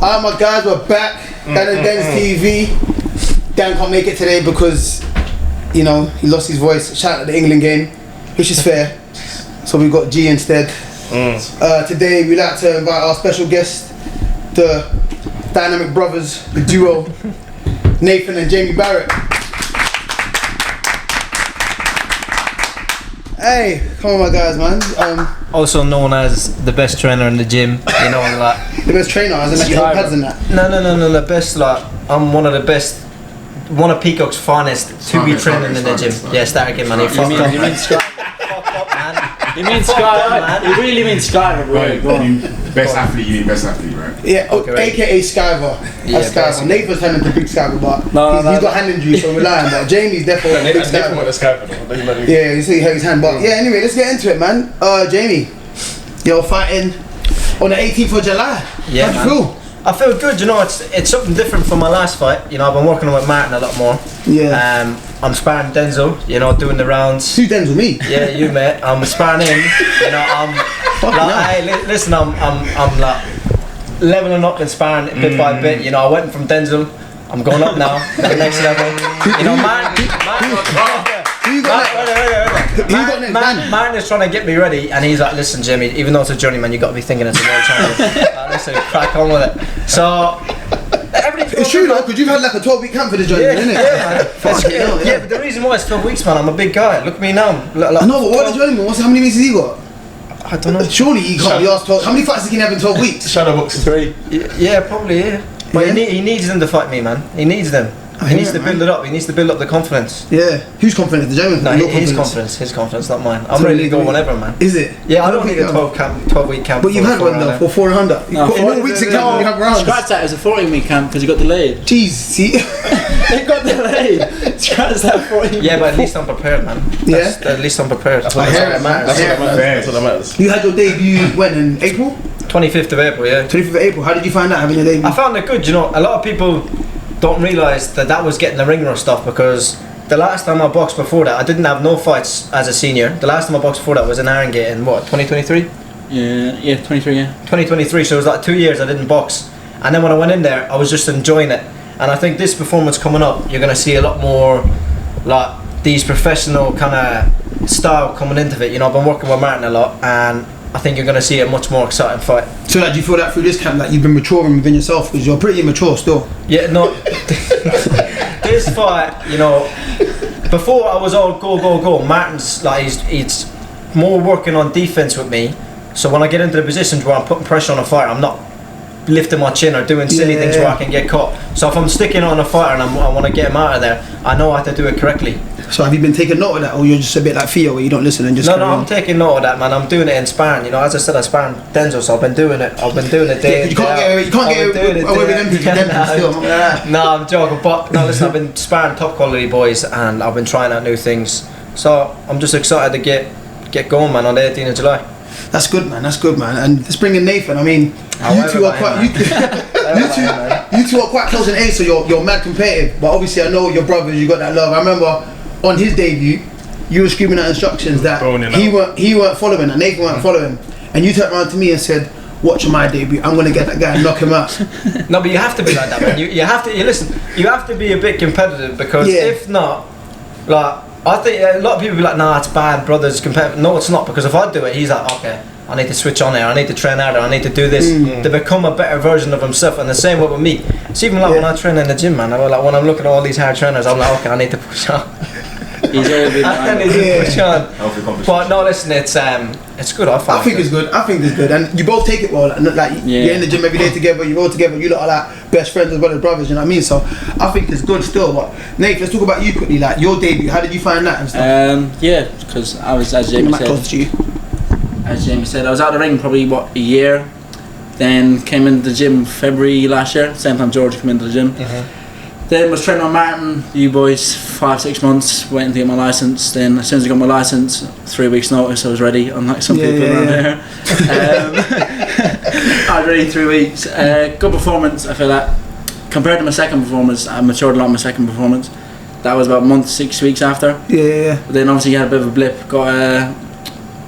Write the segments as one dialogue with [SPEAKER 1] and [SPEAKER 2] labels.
[SPEAKER 1] Alright, my guys, we're back. Dan Denz TV. Dan can't make it today because, you know, he lost his voice. Shout out to the England game, which is fair. So we got G instead. Today we like to invite our special guest, the dynamic brothers, the duo, Nathan and Jamie Barrett. Hey, come on, my guys, man.
[SPEAKER 2] Also known as the best trainer in the gym, you know, like
[SPEAKER 1] the best trainer, as in like you hold pads and that.
[SPEAKER 2] No, the best. Like I'm one of the best, one of Peacock's finest to be training in the gym. Yeah, start again, man.
[SPEAKER 3] You mean Sky? You mean Sky, man? You really mean Sky, right?
[SPEAKER 4] Best athlete, you mean best athlete, right?
[SPEAKER 1] Yeah, okay, right. AKA Skyver.
[SPEAKER 2] Yeah,
[SPEAKER 1] Skyver. Nathan's turning into Big Skyver, but he's got hand injury, so we're lying. But Jamie's definitely Big Skyver. Yeah, you see how his hand. But yeah, anyway, let's get into it, man. Jamie, you're fighting on the 18th of July.
[SPEAKER 2] Yeah,
[SPEAKER 1] how'd you feel?
[SPEAKER 2] I feel good, you know, it's something different from my last fight. You know, I've been working with Martin a lot more.
[SPEAKER 1] Yeah.
[SPEAKER 2] I'm sparring Denzel, you know, doing the rounds.
[SPEAKER 1] Who's Denzel, me?
[SPEAKER 2] Yeah, you mate. I'm sparring him. You know, I'm like, hey, listen, I'm like leveling up and sparring bit by bit. You know, I went from Denzel, I'm going up now to the next level. You know, Martin is trying to get me ready, and he's like, listen, Jimmy, even though it's a journey, man, you got to be thinking it's a world champion. Listen, crack on with it. So
[SPEAKER 1] it's true though, because you've had like a 12-week camp for the journey, isn't it?
[SPEAKER 2] Yeah, but the reason why it's 12 weeks, man, I'm a big guy. Look at me now.
[SPEAKER 1] I know, but what the journey, how many weeks has he got?
[SPEAKER 2] I don't know.
[SPEAKER 1] Surely he can't be asked 12. How many fights can he have in 12 weeks?
[SPEAKER 4] Shadow box 3.
[SPEAKER 2] Yeah, probably, yeah. But he needs them to fight me, man. He needs them. He needs to build it up. He needs to build up the confidence.
[SPEAKER 1] Yeah. Who's confident? The German?
[SPEAKER 2] No, his confidence, not mine. I'm ready to go whenever, man.
[SPEAKER 1] Is it?
[SPEAKER 2] Yeah, I don't need a 12-week camp.
[SPEAKER 1] But you've had one though for 400. You put more weeks in camp. You have rounds.
[SPEAKER 3] Scratch that. It was a 14-week camp because you got delayed.
[SPEAKER 1] Jeez, see.
[SPEAKER 3] It got delayed. Scratch that 14.
[SPEAKER 2] Yeah, but at least I'm prepared, man.
[SPEAKER 1] Yeah.
[SPEAKER 2] At least I'm prepared.
[SPEAKER 1] That's what matters.
[SPEAKER 4] That's what matters.
[SPEAKER 1] You had your debut when, in April?
[SPEAKER 2] 25th of April, yeah.
[SPEAKER 1] 25th of April. How did you find out having your debut?
[SPEAKER 2] I found it good. You know, a lot of people don't realise that was getting the ring rust stuff, because the last time I boxed before that, I didn't have no fights as a senior. The last time I boxed before that was in Harringay in what, 2023?
[SPEAKER 3] Yeah, 23, yeah.
[SPEAKER 2] 2023, so it was like 2 years I didn't box. And then when I went in there, I was just enjoying it. And I think this performance coming up, you're going to see a lot more like these professional kind of style coming into it. You know, I've been working with Martin a lot, and I think you're going to see a much more exciting fight.
[SPEAKER 1] So like, do you feel that through this camp that you've been maturing within yourself, because you're pretty immature still?
[SPEAKER 2] Yeah, no. This fight, you know, before I was all go. Martin's like he's more working on defense with me. So when I get into the positions where I'm putting pressure on a fighter, I'm not lifting my chin or doing silly things where I can get caught. So if I'm sticking on a fighter and I want to get him out of there, I know how to do it correctly.
[SPEAKER 1] So have you been taking note of that, or you're just a bit like Theo where you don't listen and just
[SPEAKER 2] No, I'm taking note of that, man. I'm doing it in sparring. You know, as I said, I sparring Denzel, so I've been doing it day.
[SPEAKER 1] You can't get away with them.
[SPEAKER 2] No, I'm joking. But no, listen, I've been sparring top quality boys, and I've been trying out new things. So I'm just excited to get going, man, on the 18th of July.
[SPEAKER 1] That's good, man. And let's bring in Nathan. I mean, you two are quite close in age, so you're mad competitive. But obviously, I know your brothers. You got that love. I remember on his debut, you were screaming out instructions that he weren't following, and Nathan weren't following, and you turned around to me and said, "Watch my debut. I'm gonna get that guy and knock him out."
[SPEAKER 2] No, but you have to be like that, man. You have to. Listen. You have to be a bit competitive, because if not, like, I think a lot of people be like, nah, it's bad, brothers competitive. No, it's not, because if I do it, he's like, okay, I need to switch on there, I need to train harder, I need to do this to become a better version of himself. And the same way with me. It's even like when I train in the gym, man. Like when I'm looking at all these hard trainers, I'm like, okay, I need to push on.
[SPEAKER 3] He's
[SPEAKER 2] I need to push on. But no, listen, it's good. I think
[SPEAKER 1] it's good, and you both take it well. Like you're in the gym every day together, you roll together, you lot are like best friends as well as brothers. You know what I mean? So I think it's good still. But Nate, let's talk about you quickly. Like your debut, how did you find that and stuff?
[SPEAKER 3] Yeah, because I was, as Jamie said, I was out of the ring probably a year. Then came into the gym February last year. Same time George came into the gym. Then was training on Martin, you boys, 5-6 months, waiting to get my licence. Then as soon as I got my licence, 3 weeks notice, I was ready, unlike some people around here. I was ready in 3 weeks. Good performance, I feel like. Compared to my second performance, I matured a lot in my second performance. That was about a month, 6 weeks after. But then obviously you had a bit of a blip, got a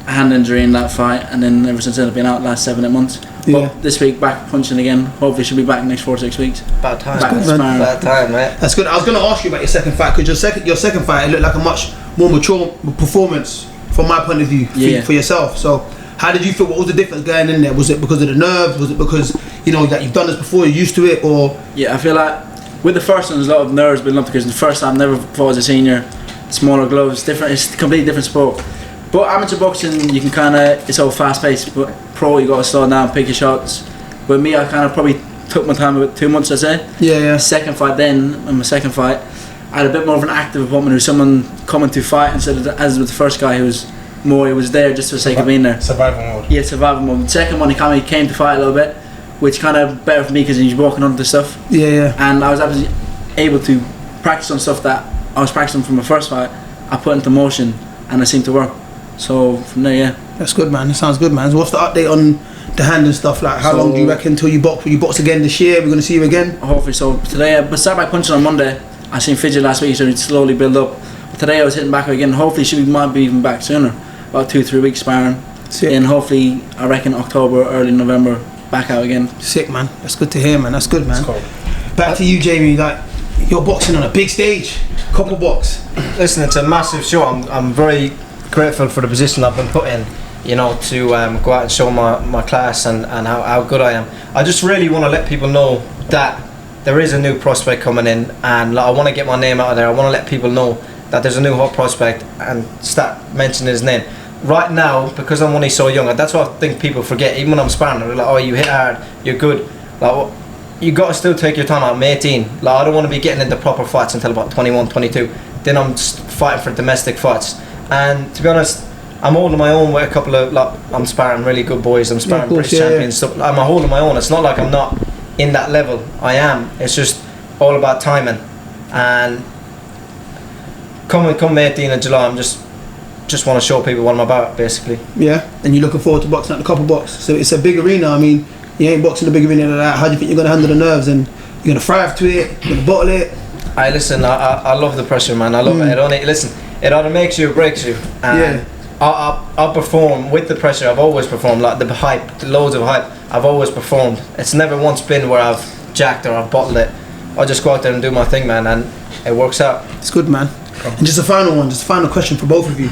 [SPEAKER 3] hand injury in that fight, and then ever since then I've been out the last 7-8 months.
[SPEAKER 1] Yeah.
[SPEAKER 3] But this week back punching again. Hopefully she'll be back next 4 to 6 weeks.
[SPEAKER 2] About time.
[SPEAKER 3] Back
[SPEAKER 1] good, man.
[SPEAKER 3] sparring.
[SPEAKER 2] About time, mate.
[SPEAKER 1] That's good. I was going to ask you about your second fight, because your second fight, it looked like a much more mature performance from my point of view for yourself. So how did you feel? What was the difference going in there? Was it because of the nerves? Was it because, you know, that you've done this before, you're used to it? Or
[SPEAKER 3] Yeah, I feel like with the first one there's a lot of nerves building up, because the first time I never fought as a senior, smaller gloves, different. It's a completely different sport. But amateur boxing, you can kind of, it's all fast paced. But pro, you got to slow down, pick your shots. With me, I kind of probably took my time about 2 months, I'd say.
[SPEAKER 1] yeah.
[SPEAKER 3] Second fight then, in my second fight, I had a bit more of an active opponent, who was someone coming to fight instead of as with the first guy who was more, he was there just for the sake of being there.
[SPEAKER 4] Survival mode.
[SPEAKER 3] Yeah, survival mode. The second one, he kind of came to fight a little bit, which kind of better for me because he was walking onto the stuff.
[SPEAKER 1] Yeah.
[SPEAKER 3] And I was actually able to practice on stuff that I was practicing from my first fight. I put into motion and it seemed to work. So from there, yeah.
[SPEAKER 1] That's good, man. That sounds good, man. So what's the update on the hand and stuff? Like, how long do you reckon until you box? Will you box again this year? We're going to see you again?
[SPEAKER 3] Hopefully so. Today, I started by punching on Monday. I seen fidget last week, so it slowly build up. But today I was hitting back again. Hopefully she might be even back sooner. About 2-3 weeks sparring.
[SPEAKER 1] Sick.
[SPEAKER 3] And hopefully, I reckon October, early November, back out again.
[SPEAKER 1] Sick, man. That's good to hear, man. That's good, man.
[SPEAKER 4] Cool.
[SPEAKER 1] Back to you, Jamie. Like, you're boxing on a big stage. Couple box.
[SPEAKER 2] Listen, it's a massive show. I'm very grateful for the position I've been put in, you know, to go out and show my class and how good I am. I just really want to let people know that there is a new prospect coming in, and like, I want to get my name out of there. I want to let people know that there's a new hot prospect and start mentioning his name. Right now, because I'm only so young, that's what I think people forget. Even when I'm sparring, they're like, oh, you hit hard, you're good. Like, well, you got to still take your time out. I'm 18. Like, I don't want to be getting into proper fights until about 21, 22. Then I'm fighting for domestic fights. And to be honest, I'm holding my own with a couple of, like, I'm sparring really good boys. I'm sparring British champions. So I'm holding my own. It's not like I'm not in that level. I am. It's just all about timing. And come 18th of July, I'm just want to show people what I'm about, basically.
[SPEAKER 1] Yeah. And you're looking forward to boxing at the couple box. So it's a big arena. I mean, you ain't boxing a big arena like that. How do you think you're going to handle the nerves? And you're going to thrive to it? You're going to bottle it?
[SPEAKER 2] Listen, I love the pressure, man. I love it. It either makes you or breaks you. And I perform with the pressure. I've always performed. Like the hype, loads of hype. I've always performed. It's never once been where I've jacked or I've bottled it. I just go out there and do my thing, man, and it works out.
[SPEAKER 1] It's good, man. And just a final question for both of you.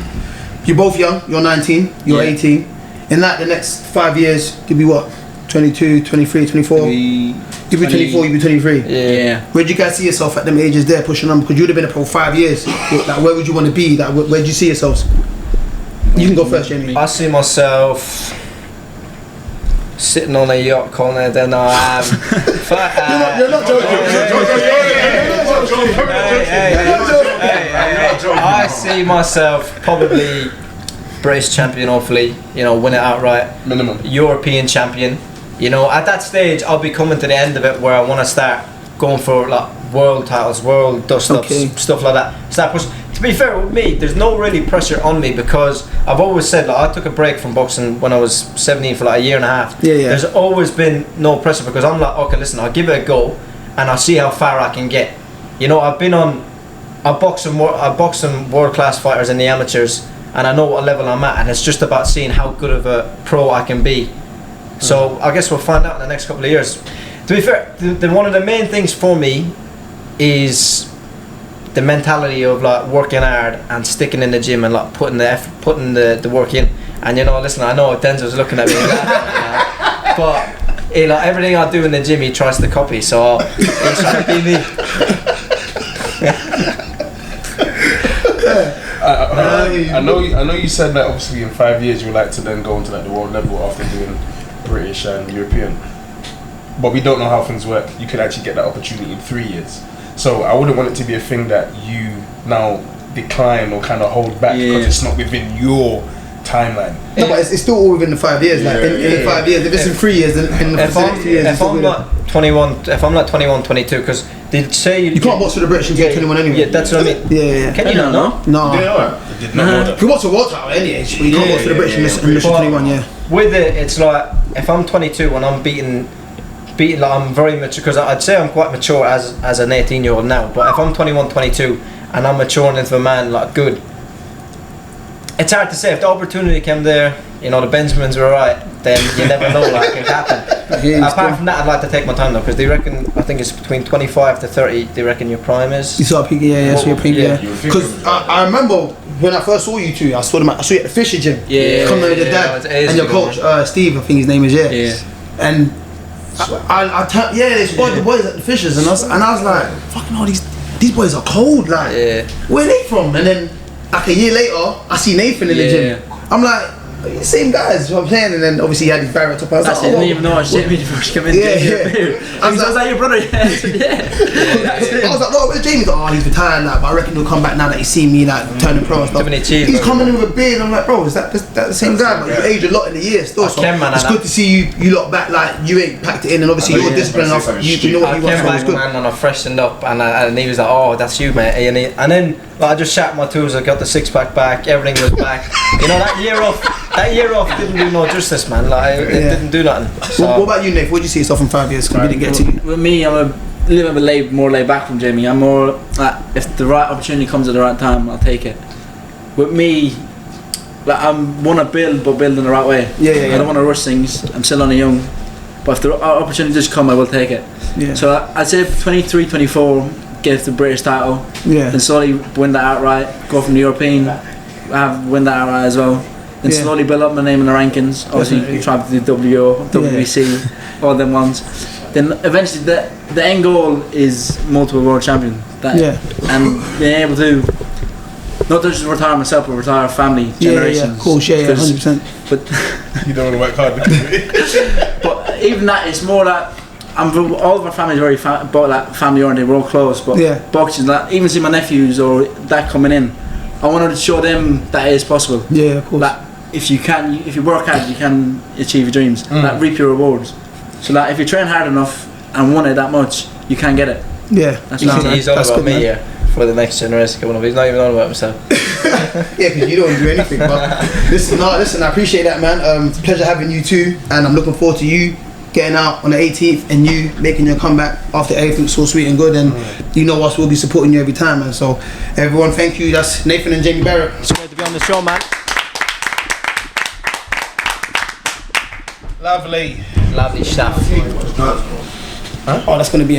[SPEAKER 1] You're both young. You're 19. You're 18. In that, the next 5 years, you'll be what? 22, 23, 24? You'll be 24, you'll be 23.
[SPEAKER 2] Yeah.
[SPEAKER 1] Where'd you guys see yourself at them ages there, pushing on? Because you'd have been a pro 5 years. Like, where would you want to be? Like, where'd you see yourselves? You can go first, Jamie.
[SPEAKER 2] I see myself sitting on a yacht calling it then I am.
[SPEAKER 1] You're not joking.
[SPEAKER 2] I see myself probably British champion, hopefully, you know, win it outright.
[SPEAKER 4] Minimum.
[SPEAKER 2] European champion. You know, at that stage, I'll be coming to the end of it where I want to start going for like world titles, world dust-ups, stuff like that. Start pushing. To be fair with me, there's no really pressure on me because I've always said, like, I took a break from boxing when I was 17 for like a year and a half. There's always been no pressure because I'm like, okay, listen, I'll give it a go and I'll see how far I can get. You know, I've boxed some world-class fighters in the amateurs and I know what level I'm at, and it's just about seeing how good of a pro I can be. So I guess we'll find out in the next couple of years. To be fair, one of the main things for me is the mentality of like working hard and sticking in the gym and like putting the work in. And you know, listen, I know Denzel's looking at me like that, but like everything I do in the gym, he tries to copy. So he's trying to be me.
[SPEAKER 4] I know you said that obviously in 5 years you would like to then go into like the world level after doing British and European, but we don't know how things work. You could actually get that opportunity in 3 years, so I wouldn't want it to be a thing that you now decline or kind of hold back because it's not within your timeline.
[SPEAKER 1] No, but it's still all within the 5 years. Like in 5 years, if it's in 3 years, then in the 6 years.
[SPEAKER 2] If I'm not 21, 22, because they say
[SPEAKER 1] you can't box for the British until 21 anyway.
[SPEAKER 2] Yeah, that's what I mean.
[SPEAKER 1] Yeah.
[SPEAKER 2] Can you not know?
[SPEAKER 1] No.
[SPEAKER 4] You know what? I did not know that.
[SPEAKER 1] You can box for world title at any age, but you can't box for the British unless you're 21. Yeah.
[SPEAKER 2] With it, it's like if I'm 22 and I'm beating like I'm very mature, because I'd say I'm quite mature as an 18-year-old now. But if I'm 21, 22 and I'm maturing into a man like good, it's hard to say. If the opportunity came there, you know, the Benjamins were alright, then you never know, like, it can happen.
[SPEAKER 1] Yeah,
[SPEAKER 2] Apart from that, I'd like to take my time though, because they reckon, I think it's between 25 to 30, they reckon your prime is.
[SPEAKER 1] You saw a peak, yeah, so your peak,
[SPEAKER 2] yeah.
[SPEAKER 1] Because I remember when I first saw you two, I saw you at the Fisher Gym.
[SPEAKER 3] Yeah.
[SPEAKER 1] Coming with your dad and your coach, Steve, I think his name is,
[SPEAKER 3] Yeah.
[SPEAKER 1] And they spotted the boys at the Fishers, and I was like, fucking hell, these boys are cold, like, where are they from? And then, like a year later, I see Nathan in the gym. I'm like, same guys, you know what I'm saying? And then obviously he had his Barrett top. I was
[SPEAKER 3] That's
[SPEAKER 1] like,
[SPEAKER 3] it, I didn't even know I shit when you first came in. I was like, your brother?
[SPEAKER 1] I was like, no, where's Jamie? He's like, oh, he's retired now, but I reckon he'll come back now that he's seen me like turning pro and stuff. He's coming in with a beard, and I'm like, bro, is that the same guy? But you aged a lot in the year still, so it's good to see you lot back, like, you ain't packed it in, and obviously you're disciplined enough, you know what you want, so it's good.
[SPEAKER 2] Man, and I freshened up, and he was like, oh, that's you, mate. And then I just shat my tools, I got the six pack back, everything was back. You know, that year off didn't do no justice, man. Like, it didn't do nothing. So.
[SPEAKER 1] What about you, Nick? What did you see yourself in 5 years? Because we didn't get to you.
[SPEAKER 3] With me, I'm a little bit more laid back from Jamie. I'm more like, if the right opportunity comes at the right time, I'll take it. With me, like, I want to build, but build in the right way. I don't want to rush things. I'm still only young, but if the opportunity does come, I will take it. So I'd say 23, 24, get the British title. Then slowly win that outright. Go from the European, win that outright as well. Then slowly build up my name in the rankings. Obviously, try to do WO, WBC, all them ones. Then eventually, the end goal is multiple world champion. And being able to not just retire myself, but retire family, generations.
[SPEAKER 1] Cool, 100%.
[SPEAKER 3] But
[SPEAKER 4] you don't want to work hard.
[SPEAKER 3] But even that, it's more that all of our families are very family oriented. We're all close, but boxing, like, even see my nephews or that coming in, I wanted to show them that it is possible.
[SPEAKER 1] Yeah, of course.
[SPEAKER 3] Like, if you work hard, you can achieve your dreams. Like, reap your rewards. So that if you train hard enough and want it that much, you can get it.
[SPEAKER 2] He's all about me for the next generation coming up. He's not even on about himself.
[SPEAKER 1] Because you don't do anything. But listen, I appreciate that, man. It's a pleasure having you too, and I'm looking forward to you getting out on the 18th and you making your comeback after everything's so sweet and good, and you know us, we'll be supporting you every time, man. So everyone, thank you. That's Nathan and Jamie Barrett.
[SPEAKER 2] It's great to be on the show, man.
[SPEAKER 4] Lovely
[SPEAKER 2] stuff.
[SPEAKER 1] Oh, that's gonna be